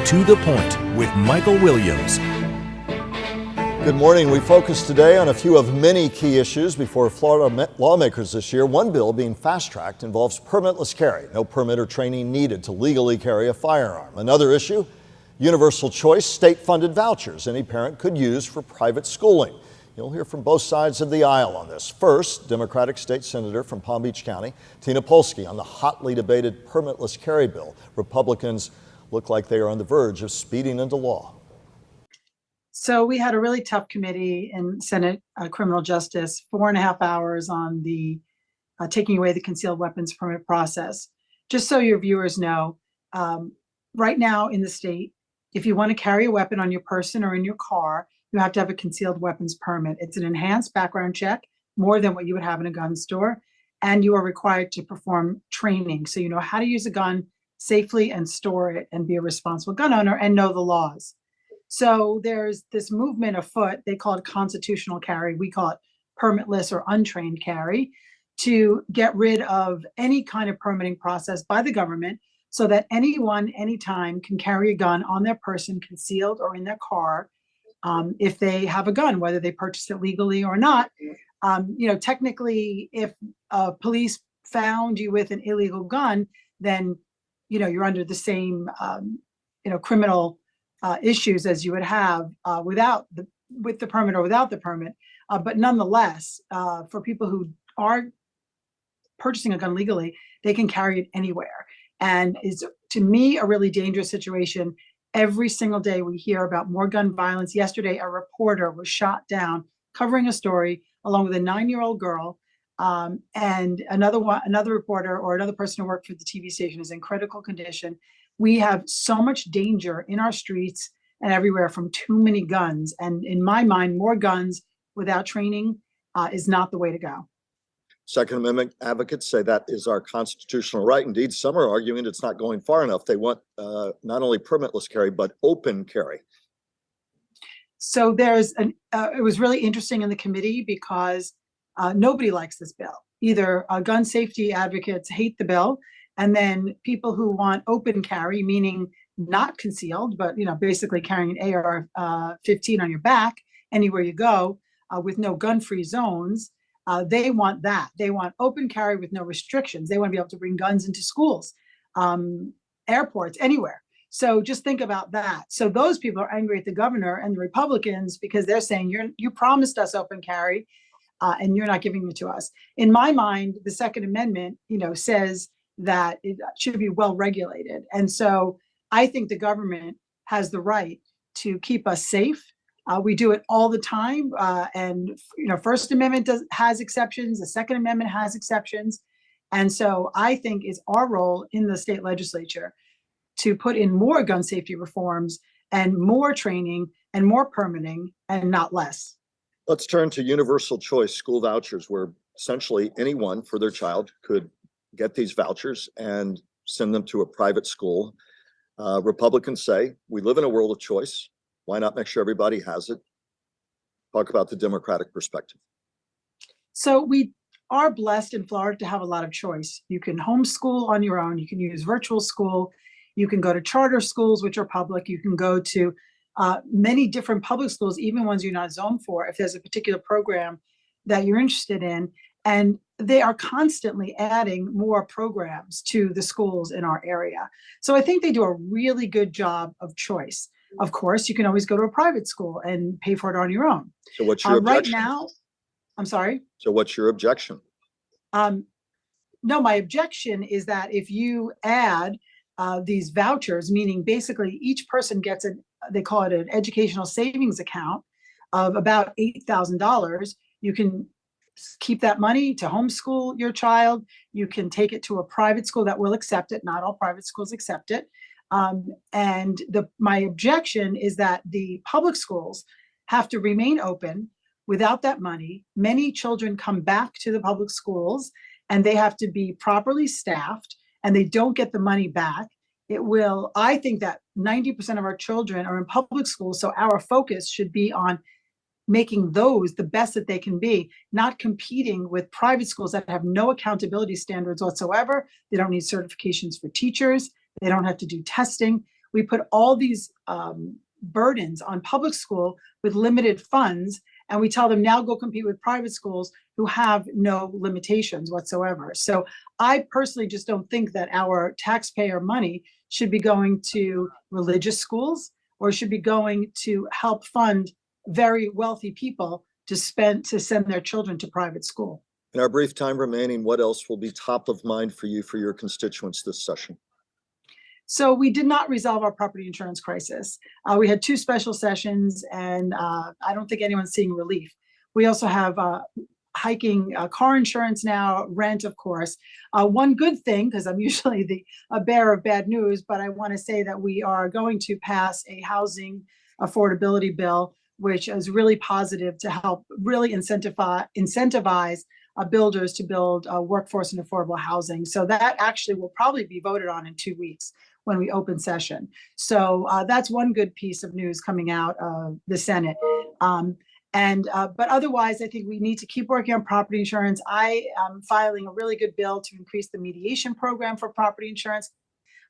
To the Point with Michael Williams. Good morning. We focus today on a few of many key issues before Florida lawmakers this year. One bill being fast-tracked involves permitless carry. No permit or training needed to legally carry a firearm. Another issue, universal choice, state-funded vouchers any parent could use for private schooling. You'll hear from both sides of the aisle on this. First, Democratic State Senator from Palm Beach County, Tina Polsky, on the hotly debated permitless carry bill. Republicans look like they are on the verge of speeding into law. So we had a really tough committee in Senate Criminal Justice, 4.5 hours on the taking away the concealed weapons permit process. Just so your viewers know, right now in the state, if you want to carry a weapon on your person or in your car, you have to have a concealed weapons permit. It's an enhanced background check, more than what you would have in a gun store. And you are required to perform training. So you know how to use a gun safely and store it and be a responsible gun owner and know the laws. So there's this movement afoot, they call it constitutional carry, we call it permitless or untrained carry, to get rid of any kind of permitting process by the government so that anyone, anytime can carry a gun on their person, concealed or in their car, if they have a gun, whether they purchased it legally or not. Technically, if police found you with an illegal gun, then, you're under the same, criminal issues as you would have with the permit or without the permit. But nonetheless, for people who are purchasing a gun legally, they can carry it anywhere. And is, to me, a really dangerous situation. Every single day we hear about more gun violence. Yesterday, a reporter was shot down covering a story along with a 9-year-old girl. And another reporter or another person who worked for the TV station is in critical condition. We have so much danger in our streets and everywhere from too many guns. And in my mind, more guns without training is not the way to go. Second Amendment advocates say that is our constitutional right. Indeed, some are arguing it's not going far enough. They want not only permitless carry, but open carry. So it was really interesting in the committee because nobody likes this bill. Either gun safety advocates hate the bill, and then people who want open carry, meaning not concealed, but basically carrying an AR-15 on your back anywhere you go with no gun-free zones. They want that. They want open carry with no restrictions. They want to be able to bring guns into schools, airports, anywhere. So just think about that. So those people are angry at the governor and the Republicans because they're saying you promised us open carry and you're not giving it to us. In my mind, the Second Amendment, says that it should be well regulated. And so I think the government has the right to keep us safe. We do it all the time. And First Amendment has exceptions. The Second Amendment has exceptions. And so I think it's our role in the state legislature to put in more gun safety reforms and more training and more permitting and not less. Let's turn to universal choice school vouchers, where essentially anyone for their child could get these vouchers and send them to a private school. Republicans say we live in a world of choice. Why not make sure everybody has it? Talk about the Democratic perspective. So we are blessed in Florida to have a lot of choice. You can homeschool on your own. You can use virtual school. You can go to charter schools, which are public. You can go to many different public schools, even ones you're not zoned for, if there's a particular program that you're interested in. And they are constantly adding more programs to the schools in our area. So I think they do a really good job of choice. Of course, you can always go to a private school and pay for it on your own. So what's your objection? Right now, I'm sorry? So what's your objection? No, my objection is that if you add these vouchers, meaning basically each person gets they call it an educational savings account of about $8,000, you can keep that money to homeschool your child. You can take it to a private school that will accept it. Not all private schools accept it. And my objection is that the public schools have to remain open without that money. Many children come back to the public schools and they have to be properly staffed and they don't get the money back. I think that 90% of our children are in public schools. So our focus should be on making those the best that they can be, not competing with private schools that have no accountability standards whatsoever. They don't need certifications for teachers. They don't have to do testing. we put all these burdens on public school with limited funds, and we tell them now go compete with private schools who have no limitations whatsoever. So I personally just don't think that our taxpayer money should be going to religious schools or should be going to help fund very wealthy people to send their children to private school. In our brief time remaining, what else will be top of mind for you, for your constituents this session? So we did not resolve our property insurance crisis. We had 2 special sessions, and I don't think anyone's seeing relief. We also have hiking car insurance now, rent, of course. One good thing, because I'm usually the bearer of bad news, but I want to say that we are going to pass a housing affordability bill, which is really positive to help really incentivize builders to build workforce and affordable housing. So that actually will probably be voted on in 2 weeks when we open session. So that's one good piece of news coming out of the Senate. But otherwise, I think we need to keep working on property insurance. I am filing a really good bill to increase the mediation program for property insurance.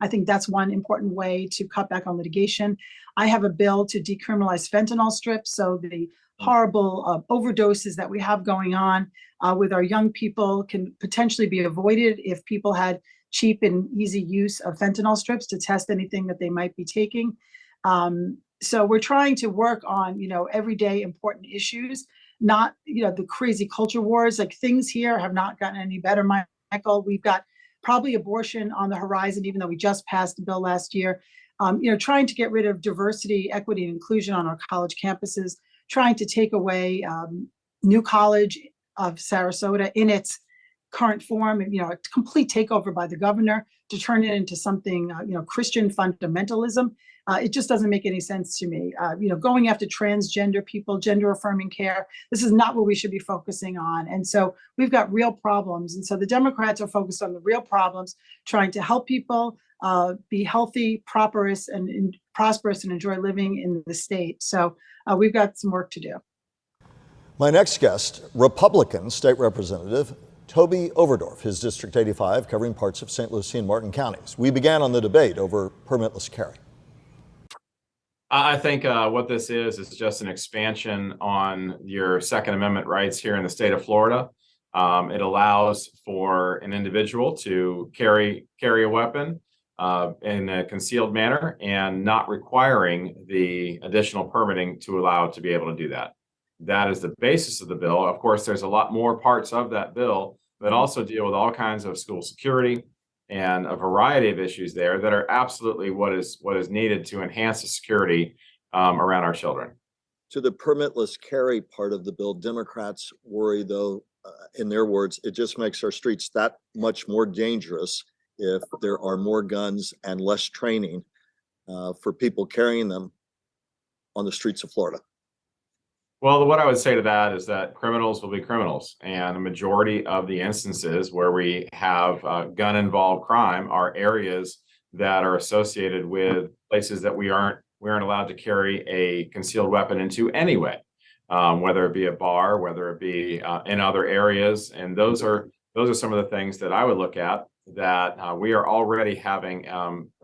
I think that's one important way to cut back on litigation. I have a bill to decriminalize fentanyl strips. So the horrible overdoses that we have going on with our young people can potentially be avoided if people had cheap and easy use of fentanyl strips to test anything that they might be taking. So we're trying to work on, everyday important issues, not, the crazy culture wars. Like, things here have not gotten any better, Michael. We've got probably abortion on the horizon, even though we just passed a bill last year. Trying to get rid of diversity, equity, and inclusion on our college campuses, trying to take away New College of Sarasota in its current form, a complete takeover by the governor to turn it into something, Christian fundamentalism. It just doesn't make any sense to me. Going after transgender people, gender affirming care, this is not what we should be focusing on. And so we've got real problems. And so the Democrats are focused on the real problems, trying to help people be healthy, prosperous, and enjoy living in the state. So we've got some work to do. My next guest, Republican State Representative Toby Overdorf, his District 85, covering parts of St. Lucie and Martin counties. We began on the debate over permitless carry. I think what this is just an expansion on your Second Amendment rights here in the state of Florida. It allows for an individual to carry a weapon in a concealed manner and not requiring the additional permitting to allow it to be able to do that. That is the basis of the bill. Of course, there's a lot more parts of that bill that also deal with all kinds of school security and a variety of issues there that are absolutely what is needed to enhance the security around our children. To the permitless carry part of the bill, Democrats worry, though, in their words, it just makes our streets that much more dangerous if there are more guns and less training for people carrying them on the streets of Florida. Well, what I would say to that is that criminals will be criminals, and a majority of the instances where we have gun-involved crime are areas that are associated with places that we aren't allowed to carry a concealed weapon into anyway, whether it be a bar, whether it be in other areas, and those are some of the things that I would look at. That we are already having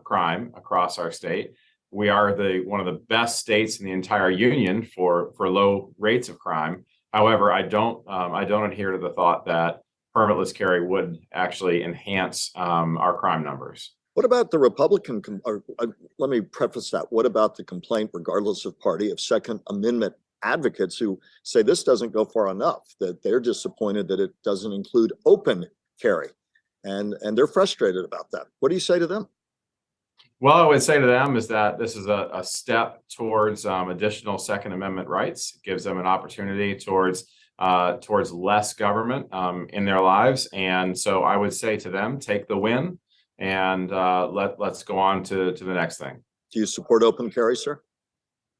crime across our state. We are one of the best states in the entire union for low rates of crime. However, I don't adhere to the thought that permitless carry would actually enhance our crime numbers. What about the Republican, let me preface that. What about the complaint, regardless of party, of Second Amendment advocates who say this doesn't go far enough, that they're disappointed that it doesn't include open carry, and they're frustrated about that. What do you say to them? Well, I would say to them is that this is a step towards additional Second Amendment rights. It gives them an opportunity towards less government in their lives. And so I would say to them, take the win and let's go on to the next thing. Do you support open carry, sir?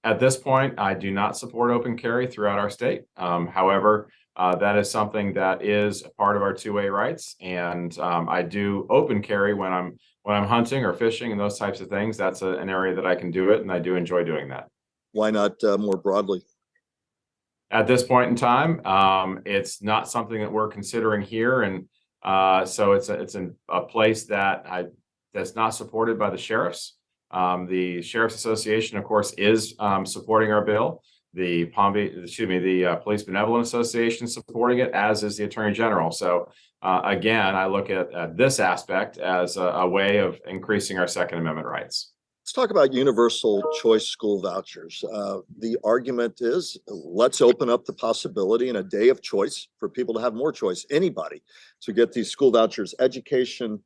At this point, I do not support open carry throughout our state. However, that is something that is a part of our two-way rights. And I do open carry when I'm hunting or fishing and those types of things. That's an area that I can do it, and I do enjoy doing that. Why not more broadly? At this point in time, it's not something that we're considering here, and so it's a place that's not supported by the sheriffs. The Sheriff's Association, of course, is supporting our bill. The Police Benevolent Association is supporting it, as is the Attorney General. So again, I look at this aspect as a way of increasing our Second Amendment rights. Let's talk about universal choice school vouchers. The argument is, let's open up the possibility in a day of choice for people to have more choice, anybody, to get these school vouchers, educational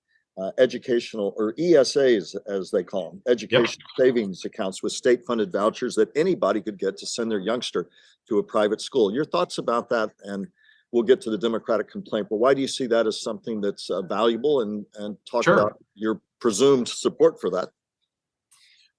or ESAs, as they call them, education savings accounts with state-funded vouchers that anybody could get to send their youngster to a private school. Your thoughts about that? And we'll get to the Democratic complaint, but why do you see that as something that's valuable, and talk about your presumed support for that?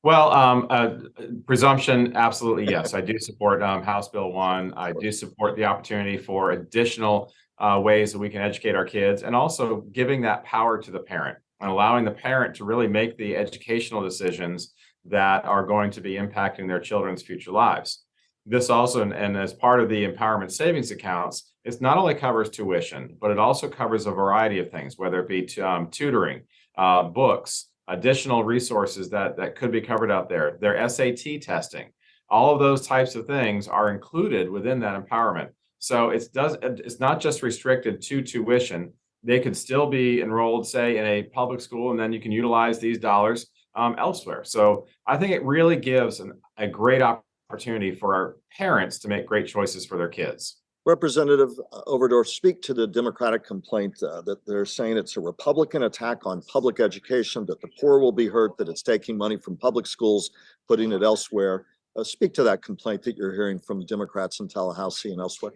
Well, presumption, absolutely, yes. I do support House Bill 1. I do support the opportunity for additional ways that we can educate our kids, and also giving that power to the parent and allowing the parent to really make the educational decisions that are going to be impacting their children's future lives. This also, and as part of the empowerment savings accounts, it not only covers tuition, but it also covers a variety of things, whether it be tutoring, books, additional resources that could be covered out there, their SAT testing. All of those types of things are included within that empowerment. So it's not just restricted to tuition. They could still be enrolled, say, in a public school, and then you can utilize these dollars elsewhere. So I think it really gives a great opportunity for our parents to make great choices for their kids. Representative Overdorf, speak to the Democratic complaint that they're saying it's a Republican attack on public education, that the poor will be hurt, that it's taking money from public schools, putting it elsewhere. Speak to that complaint that you're hearing from Democrats in Tallahassee and elsewhere.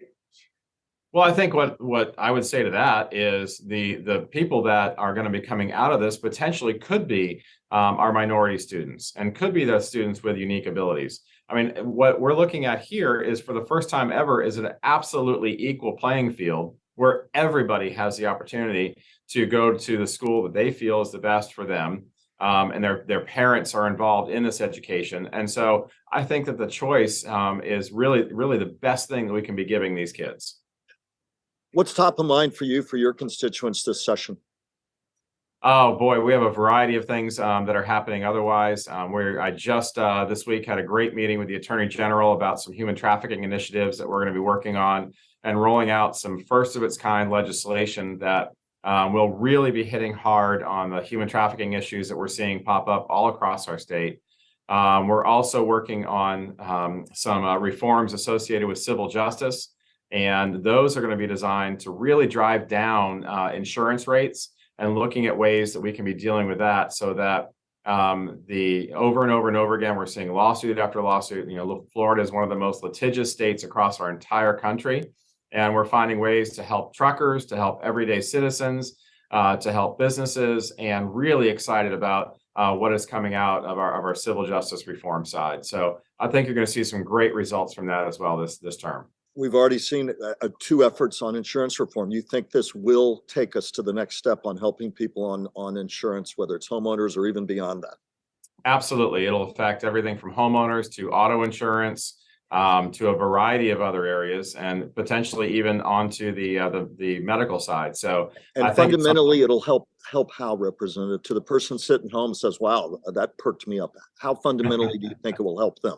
Well, I think what I would say to that is the people that are going to be coming out of this potentially could be our minority students, and could be the students with unique abilities. I mean, what we're looking at here is, for the first time ever, is an absolutely equal playing field where everybody has the opportunity to go to the school that they feel is the best for them. And their parents are involved in this education. And so I think that the choice is really the best thing that we can be giving these kids. What's top of mind for you, for your constituents this session? Oh boy, we have a variety of things that are happening otherwise. I just this week had a great meeting with the Attorney General about some human trafficking initiatives that we're going to be working on, and rolling out some first of its kind legislation that will really be hitting hard on the human trafficking issues that we're seeing pop up all across our state. We're also working on some reforms associated with civil justice, and those are going to be designed to really drive down insurance rates, and looking at ways that we can be dealing with that, so that the over and over again, we're seeing lawsuit after lawsuit. Florida is one of the most litigious states across our entire country, and we're finding ways to help truckers, to help everyday citizens, to help businesses, and really excited about what is coming out of our civil justice reform side. So I think you're going to see some great results from that as well this term. We've already seen two efforts on insurance reform. You think this will take us to the next step on helping people on insurance, whether it's homeowners or even beyond that? Absolutely. It'll affect everything from homeowners to auto insurance, to a variety of other areas, and potentially even onto the medical side. So, and fundamentally, it'll help how, Representative? To the person sitting home says, wow, that perked me up. How fundamentally do you think it will help them?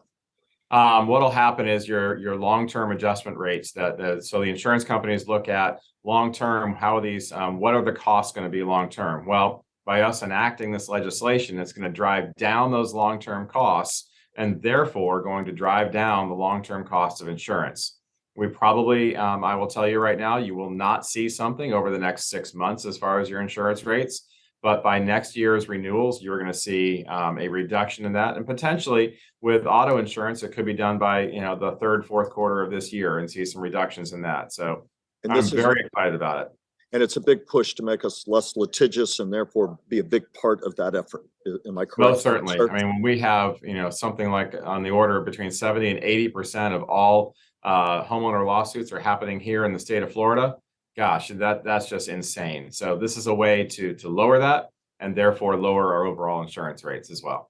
What'll happen is your long-term adjustment rates so the insurance companies look at long-term, how these, what are the costs going to be long-term? Well, by us enacting this legislation, it's going to drive down those long-term costs, and therefore going to drive down the long-term cost of insurance. We probably, I will tell you right now, you will not see something over the next 6 months as far as your insurance rates. But by next year's renewals, you're going to see a reduction in that, and potentially with auto insurance, it could be done by the third, fourth quarter of this year, and see some reductions in that. So I'm very excited about it. And it's a big push to make us less litigious, and therefore be a big part of that effort. Am I correct? Most certainly. I mean, when we have something like on the order of between 70 and 80% of all homeowner lawsuits are happening here in the state of Florida. Gosh, that's just insane. So this is a way to lower that, and therefore lower our overall insurance rates as well.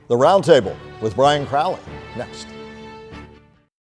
The Roundtable with Brian Crowley next.